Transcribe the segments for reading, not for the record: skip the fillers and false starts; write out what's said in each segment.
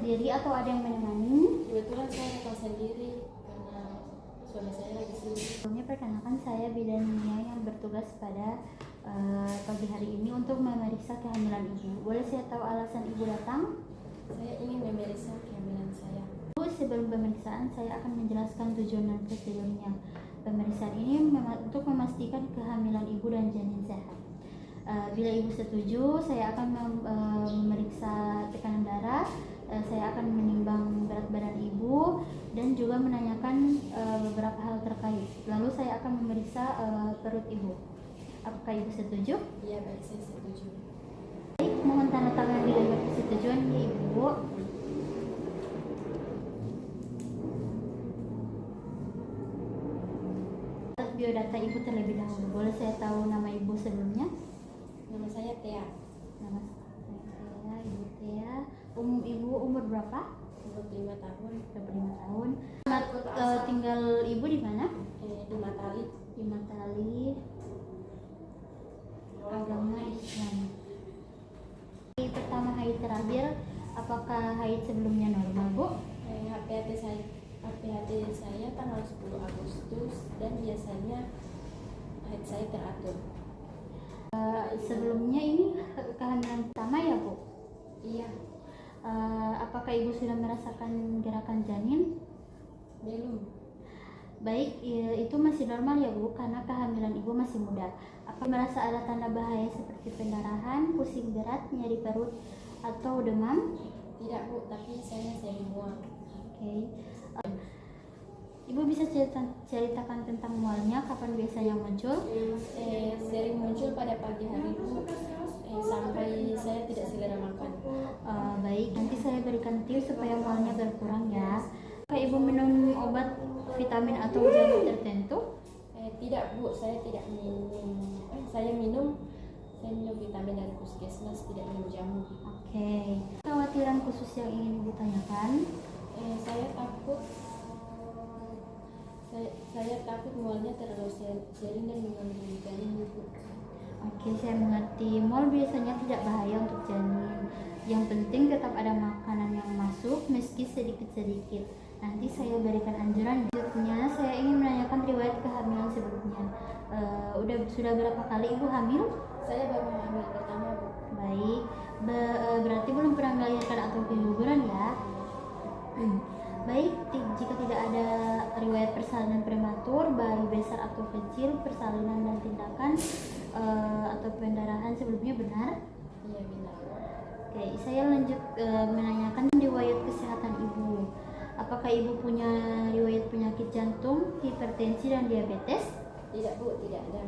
sendiri atau ada yang menemani? Kebetulan saya datang sendiri karena suami saya lagi sibuk. Sebelumnya perkenalkan, saya bidan Nia yang bertugas pada pagi hari ini untuk memeriksa kehamilan ibu. Boleh saya tahu alasan ibu datang? Saya ingin memeriksa kehamilan saya. Bu, sebelum pemeriksaan saya akan menjelaskan tujuan dan prosedurnya. Pemeriksaan ini untuk memastikan kehamilan ibu dan janin sehat. Bila ibu setuju, saya akan memeriksa tekanan darah, saya akan menimbang berat badan ibu dan juga menanyakan beberapa hal terkait. Lalu saya akan memeriksa perut ibu. Apakah ibu setuju? Iya, baik, saya setuju. Baik, mohon tanda tangan di lembar persetujuan ya ibu. Biodata ibu terlebih dahulu. Boleh saya tahu nama ibu sebelumnya? Nama saya Tia. Nama saya Ibu Tia. Ibu umur berapa? 25 tahun. 25 tahun. Tinggal ibu di mana? Di Matali. Di Matali. Agama Islam. Pertama haid terakhir, apakah haid sebelumnya normal, Bu? HPHT saya tanggal 10 Agustus dan biasanya haid saya teratur. Sebelumnya ini kehamilan pertama ya, Bu? Iya. Apakah ibu sudah merasakan gerakan janin? Belum. Baik, itu masih normal ya Bu, karena kehamilan ibu masih muda. Apa merasa ada tanda bahaya seperti pendarahan, pusing berat, nyeri perut, atau demam? Tidak Bu, tapi saya sering mual. Oke. Ibu bisa ceritakan tentang mualnya, kapan biasanya muncul? Sering muncul pada pagi hari Bu, sampai saya tidak selera makan. Baik, nanti saya berikan tips supaya mualnya berkurang ya. Apakah ibu minum obat vitamin atau jamu tertentu? Tidak Bu, saya tidak minum. Saya minum vitamin dari puskesmas, tidak minum jamu. Oke. Kekhawatiran khusus yang ingin ibu tanyakan? Saya takut mualnya terlalu sering dan mengganggu janin Bu. Oke, saya mengerti. Mual biasanya tidak bahaya untuk janin. Yang penting tetap ada makanan yang masuk meski sedikit-sedikit. Nanti saya berikan anjuran. Selanjutnya saya ingin menanyakan riwayat kehamilan sebelumnya. Sudah berapa kali ibu hamil? Saya baru hamil pertama Bu. Baik, berarti belum pernah melahirkan atau keguguran ya? Baik, jika tidak ada riwayat persalinan prematur, bayi besar atau kecil, persalinan dan tindakan atau pendarahan sebelumnya benar? Iya, benar. Oke, saya lanjut menanyakan riwayat kesehatan ibu. Apakah ibu punya riwayat penyakit jantung, hipertensi, dan diabetes? Tidak Bu, tidak ada.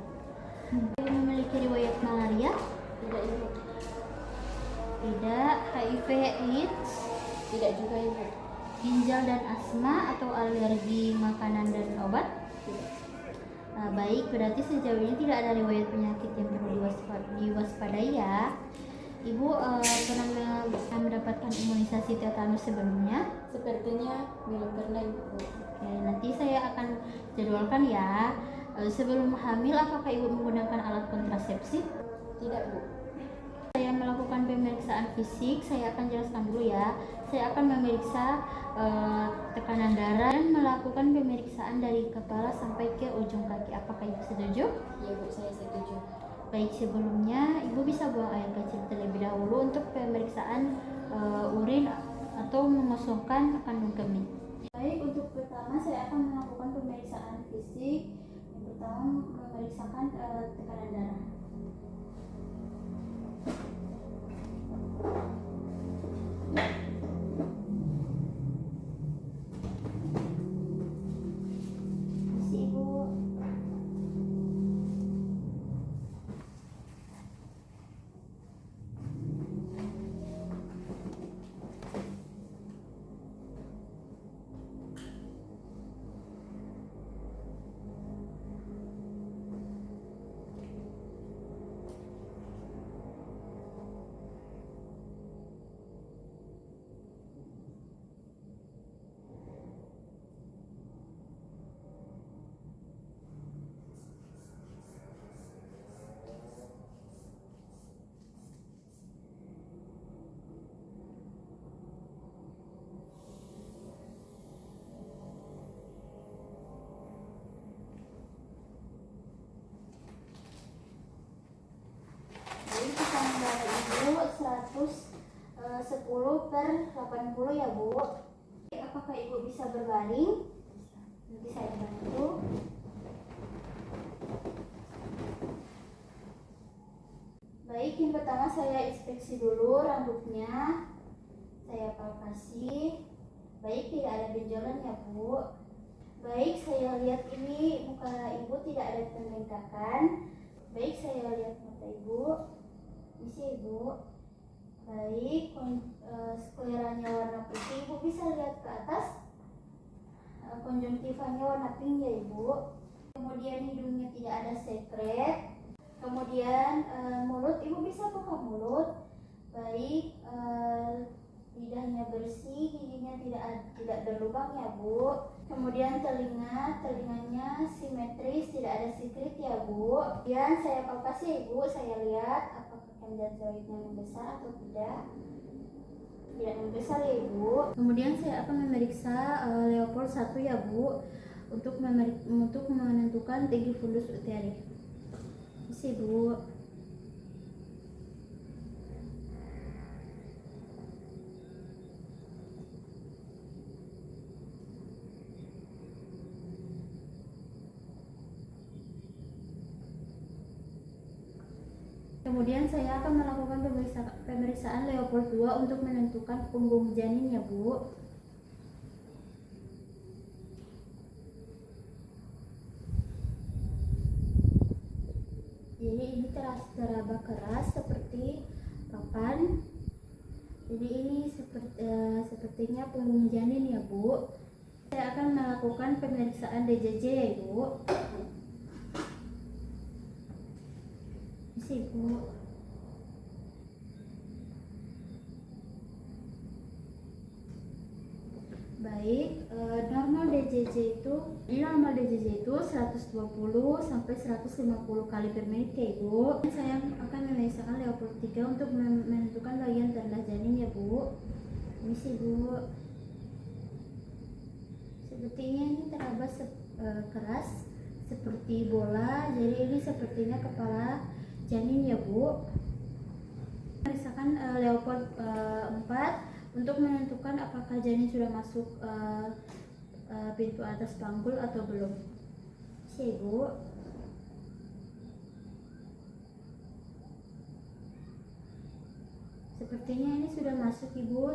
Ibu memiliki riwayat malaria? Tidak Ibu. Tidak. HIV/AIDS? Tidak juga Ibu. Ginjal dan asma atau alergi makanan dan obat? Tidak. Baik, berarti sejauh ini tidak ada riwayat penyakit yang perlu diwaspadai ya. Ibu pernah mendapatkan imunisasi tetanus sebelumnya? Sepertinya belum pernah Ibu. Oke, nanti saya akan jadwalkan ya. Sebelum hamil, apakah ibu menggunakan alat kontrasepsi? Tidak Bu. Saya melakukan pemeriksaan fisik, saya akan jelaskan dulu ya. Saya akan memeriksa tekanan darah dan melakukan pemeriksaan dari kepala sampai ke ujung kaki. Apakah ibu setuju? Iya Bu, saya setuju. Baik, sebelumnya ibu bisa buang air kecil terlebih dahulu untuk pemeriksaan urin atau mengosongkan kandung kemih. Baik, untuk pertama saya akan melakukan pemeriksaan fisik. Yang pertama memeriksakan tekanan darah. 110/80 ya Bu. Apakah Ibu bisa berbaring? Nanti saya bantu. Baik, yang pertama saya inspeksi dulu rambutnya. Saya palpasi. Baik, tidak ada benjolan ya Bu. Baik, saya lihat ini muka Ibu tidak ada pembengkakan. Baik, saya lihat mata Ibu. Ini Ibu. Baik, skleranya warna putih. Ibu bisa lihat ke atas. Konjungtivanya warna pink ya Ibu. Kemudian hidungnya tidak ada sekret. Kemudian mulut, Ibu bisa buka mulut. Baik, lidahnya bersih, giginya tidak berlubang ya Bu. Kemudian telinganya simetris, tidak ada siklit ya Bu. Kemudian saya palpasi ya Ibu, saya lihat apakah kandidat-zoidnya membesar atau tidak. Tidak membesar ya Ibu. Kemudian saya akan memeriksa Leopold 1 ya Bu, untuk menentukan tinggi fundus uteri. Isi Bu. Kemudian saya akan melakukan pemeriksaan Leopold 2 untuk menentukan punggung janin ya Bu. Jadi ini teraba keras seperti papan. Jadi ini sepertinya punggung janin ya Bu. Saya akan melakukan pemeriksaan DJJ ya Bu. Isi Bu. Baik, normal DJJ itu 120 sampai 150 kali per menit ya Ibu. Saya akan memeriksakan Leopold 3 untuk menentukan bagian terendah janin ya Bu. Ini sih Bu. Sepertinya ini teraba keras seperti bola. Jadi ini sepertinya kepala janin ya Bu. Memeriksakan Leopold 4 untuk menentukan apakah janin sudah masuk pintu atas panggul atau belum. Si Bu. Sepertinya ini sudah masuk Ibu,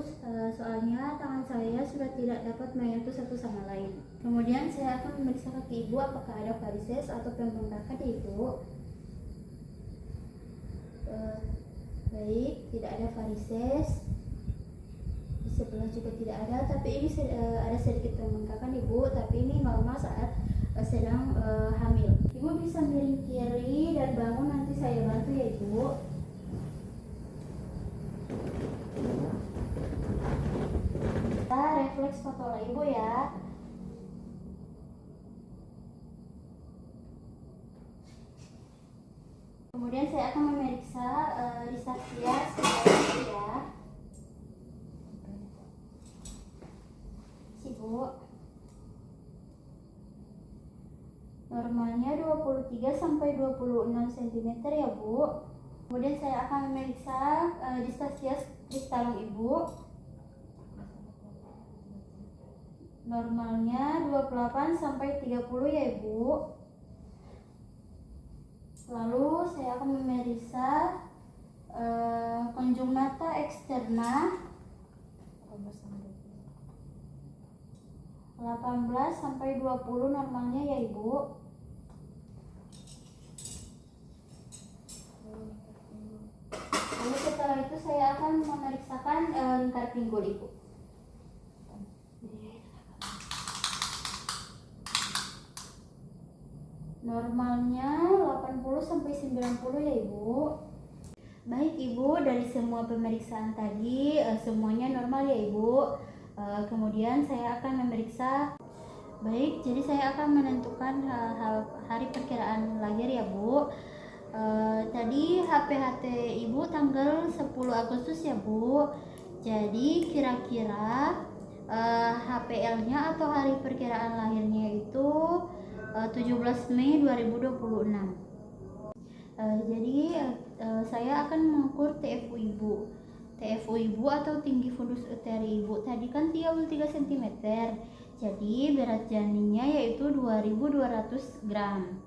soalnya tangan saya sudah tidak dapat menyentuh satu sama lain. Kemudian saya akan memeriksa kaki Ibu apakah ada varises atau pembengkakan Ibu. Baik, tidak ada varises. Di sebelah juga tidak ada, tapi ini ada sedikit pembengkakan Ibu, tapi ini normal saat sedang hamil. Ibu bisa miring kiri dan bangun, nanti saya bantu ya Ibu. Kita refleks patola Ibu ya. Kemudian saya akan memeriksa distasia ya. Bu. Normalnya 23 sampai 26 cm ya Bu. Kemudian saya akan memeriksa distasia kristalum Ibu. Normalnya 28 sampai 30 ya Ibu. Lalu saya akan memeriksa konjung mata eksterna 18 sampai 20 normalnya ya Ibu. Lalu setelah itu saya akan memeriksakan lingkar pinggul Ibu. Normalnya 80 sampai 90 ya Ibu. Baik Ibu, dari semua pemeriksaan tadi semuanya normal ya Ibu. Kemudian saya akan memeriksa. Baik, jadi saya akan menentukan hari perkiraan lahir ya Bu. Tadi HPHT Ibu tanggal 10 Agustus ya Bu. Jadi kira-kira HPL-nya atau hari perkiraan lahirnya itu 17 Mei 2026. Saya akan mengukur TFU ibu. TFU ibu atau tinggi fundus uteri ibu tadi kan 33 cm. Jadi berat janinnya yaitu 2200 gram.